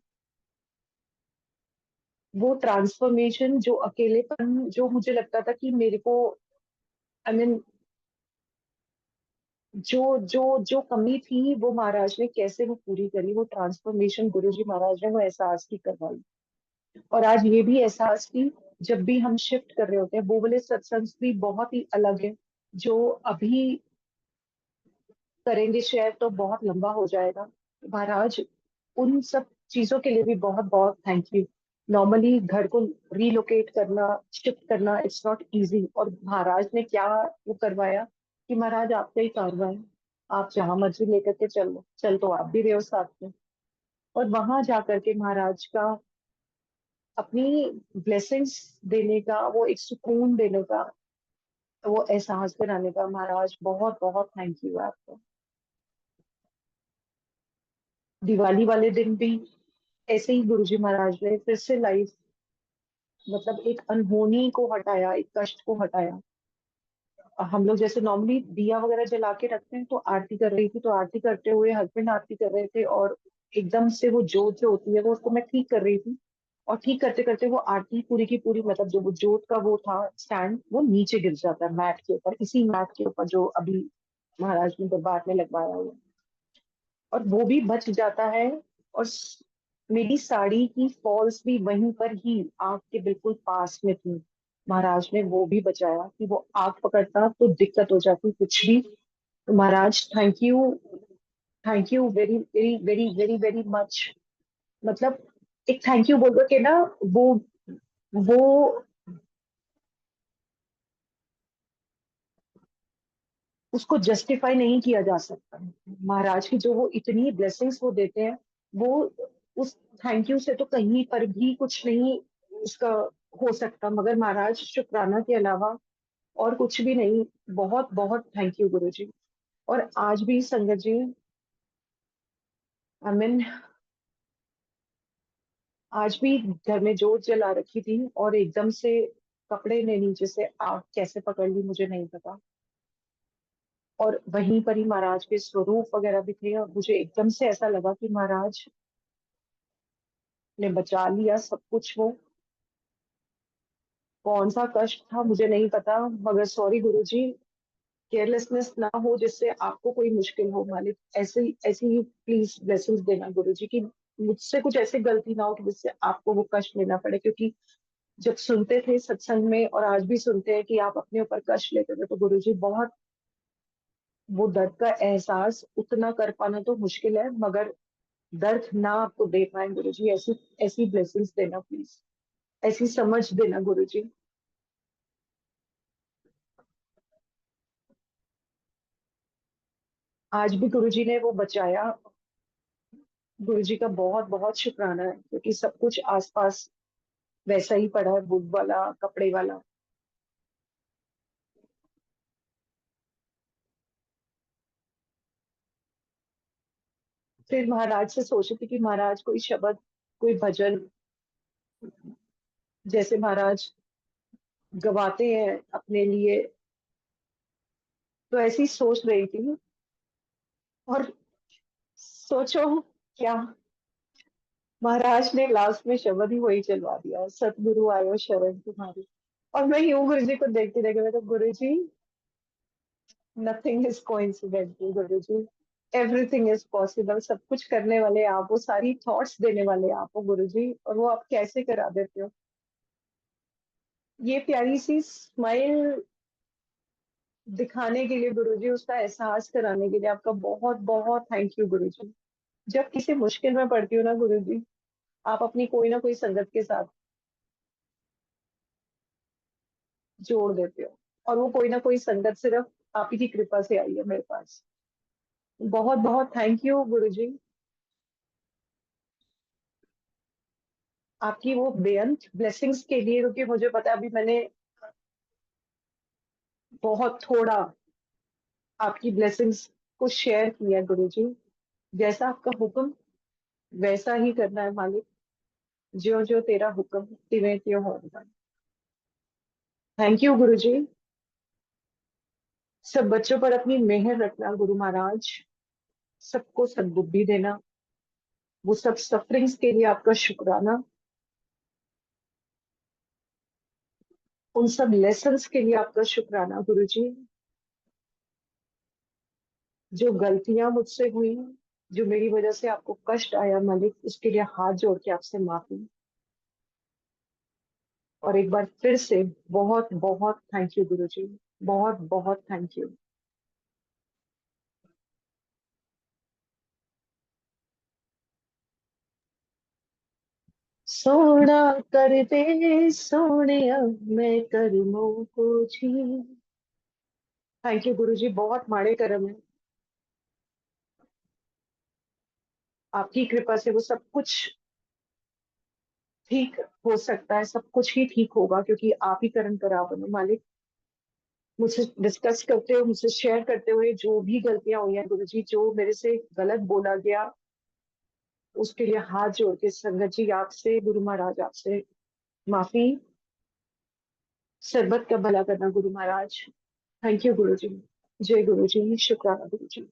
वो ट्रांसफॉर्मेशन, जो अकेलेपन जो मुझे लगता था कि मेरे को, आई मीन, जो कमी थी वो महाराज ने कैसे वो पूरी करी, वो ट्रांसफॉर्मेशन गुरुजी महाराज ने वो एहसास की करवाई। और आज ये भी एहसास की, जब भी हम शिफ्ट कर रहे होते हैं, वो वाले सत्संग भी बहुत ही अलग है जो अभी करेंगे शेयर तो बहुत लंबा हो जाएगा। महाराज उन सब चीजों के लिए भी बहुत बहुत थैंक यू। नॉर्मली घर को रीलोकेट करना, शिफ्ट करना, इट्स नॉट इजी, और महाराज ने क्या वो करवाया कि महाराज आपका ही कारवा है, आप जहां मर्जी लेकर के चलो, चल तो आप भी रहे हो साथ में। और वहां जाकर के महाराज का अपनी ब्लेसिंग्स देने का, वो एक सुकून देने का, वो एहसास कराने का, महाराज बहुत बहुत थैंक यू आपका। दिवाली वाले दिन भी ऐसे ही गुरुजी महाराज ने फिर से लाइफ, मतलब एक अनहोनी को हटाया, एक कष्ट को हटाया। हम लोग जैसे नॉर्मली दिया वगैरह जला के रखते हैं, तो आरती कर रही थी, तो आरती करते हुए हस्बैंड आरती कर रहे थे, और एकदम से वो जोत जो होती है वो, उसको मैं ठीक कर रही थी। और ठीक करते करते वो आरती पूरी की पूरी, मतलब जो वो जोत का वो था स्टैंड, वो नीचे गिर जाता है मैट के ऊपर, इसी मैट के ऊपर जो अभी महाराज ने दरबार में लगवाया हुआ है। और वो भी बच जाता है। और मेरी साड़ी की फॉल्स भी वहीं पर ही आग के बिल्कुल पास में थी। महाराज ने वो भी बचाया, कि वो आग पकड़ता तो दिक्कत हो जाती कुछ भी। तो Maharaj thank you very very very very very much. मतलब एक थैंक यू बोल के ना, वो उसको जस्टिफाई नहीं किया जा सकता। महाराज की जो वो इतनी ब्लेसिंग्स वो देते हैं, वो उस थैंक यू से तो कहीं पर भी कुछ नहीं उसका हो सकता, मगर महाराज शुक्राना के अलावा और कुछ भी नहीं। बहुत बहुत थैंक यू गुरु जी। और आज भी संगत जी, आई मीन आज भी घर में जोत जला रखी थी और एकदम से कपड़े ने नीचे से आग कैसे पकड़ ली मुझे नहीं पता। और वहीं पर ही महाराज के स्वरूप वगैरह भी थे और मुझे एकदम से ऐसा लगा कि महाराज ने बचा लिया सब कुछ। वो कौन सा कष्ट था मुझे नहीं पता, मगर सॉरी गुरुजी, केयरलेसनेस ना हो जिससे आपको कोई मुश्किल हो मालिक। ऐसे ऐसी ही प्लीज ब्लेसिंग्स देना गुरुजी कि मुझसे कुछ ऐसी गलती ना हो कि जिससे आपको वो कष्ट लेना पड़े। क्योंकि जब सुनते थे सत्संग में और आज भी सुनते हैं कि आप अपने ऊपर कष्ट लेते थे, तो गुरुजी बहुत वो दर्द का एहसास उतना कर पाना तो मुश्किल है, मगर दर्द ना आपको दे पाए गुरुजी, ऐसी ऐसी ब्लेसिंग्स देना प्लीज, ऐसी समझ देना गुरुजी। आज भी गुरुजी ने वो बचाया। गुरुजी का बहुत बहुत शुक्राना है, क्योंकि सब कुछ आसपास वैसा ही पड़ा है, बुक वाला कपड़े वाला। फिर महाराज से सोचे थे कि महाराज कोई शब्द, कोई भजन, जैसे महाराज गवाते हैं अपने लिए, तो ऐसी सोच रही थी। और सोचो क्या, महाराज ने लास्ट में शब्द ही वही चलवा दिया, सतगुरु आयो शरण तुम्हारी। और मैं यूं गुरु जी को देखते देखते, मैं तो गुरु जी, nothing is coincidental Guru ji, everything is possible. सब कुछ करने वाले आप हो, सारी थॉट्स देने वाले आप हो गुरु जी, और वो आप कैसे करा देते हो। ये प्यारी सी स्माइल दिखाने के लिए गुरु जी, उसका एहसास कराने के लिए आपका बहुत बहुत थैंक यू गुरु जी। जब किसी मुश्किल में पड़ती हो ना गुरु जी, आप अपनी कोई ना कोई संगत के साथ जोड़ देते हो, और वो कोई ना कोई संगत सिर्फ आप ही की कृपा से आई है मेरे पास। बहुत बहुत थैंक यू गुरु जी, आपकी वो बेअंत ब्लेसिंग्स के लिए। क्योंकि मुझे पता है अभी मैंने बहुत थोड़ा आपकी ब्लेसिंग्स को शेयर किया गुरु जी। जैसा आपका हुक्म वैसा ही करना है मालिक, ज्यो ज्यो तेरा हुक्म तिवें त्यों होगा। थैंक यू गुरु जी। सब बच्चों पर अपनी मेहर रखना गुरु महाराज, सबको सद्बुद्धि देना, वो सब सफरिंग्स के लिए आपका शुक्राना, उन सब लेसन्स के लिए आपका शुक्राना गुरु जी। जो गलतियां मुझसे हुई, जो मेरी वजह से आपको कष्ट आया मालिक, उसके लिए हाथ जोड़ के आपसे माफी। और एक बार फिर से बहुत बहुत थैंक यू गुरु जी, बहुत बहुत थैंक यू। सोना कर दे सोने मैं कर्मों को जी। थैंक यू गुरु जी, बहुत माड़े कर्म है, आपकी कृपा से वो सब कुछ ठीक हो सकता है, सब कुछ ही ठीक होगा, क्योंकि आप ही कर्म करावन हो मालिक। मुझसे डिस्कस करते हुए, मुझसे शेयर करते हुए जो भी गलतियां हुई हैं गुरु जी, जो मेरे से गलत बोला गया, उसके लिए हाथ जोड़ के संगत जी आपसे, गुरु महाराज आपसे माफी। सरबत का भला करना गुरु महाराज। थैंक यू गुरु जी। जय गुरु जी, शुक्राना गुरु जी।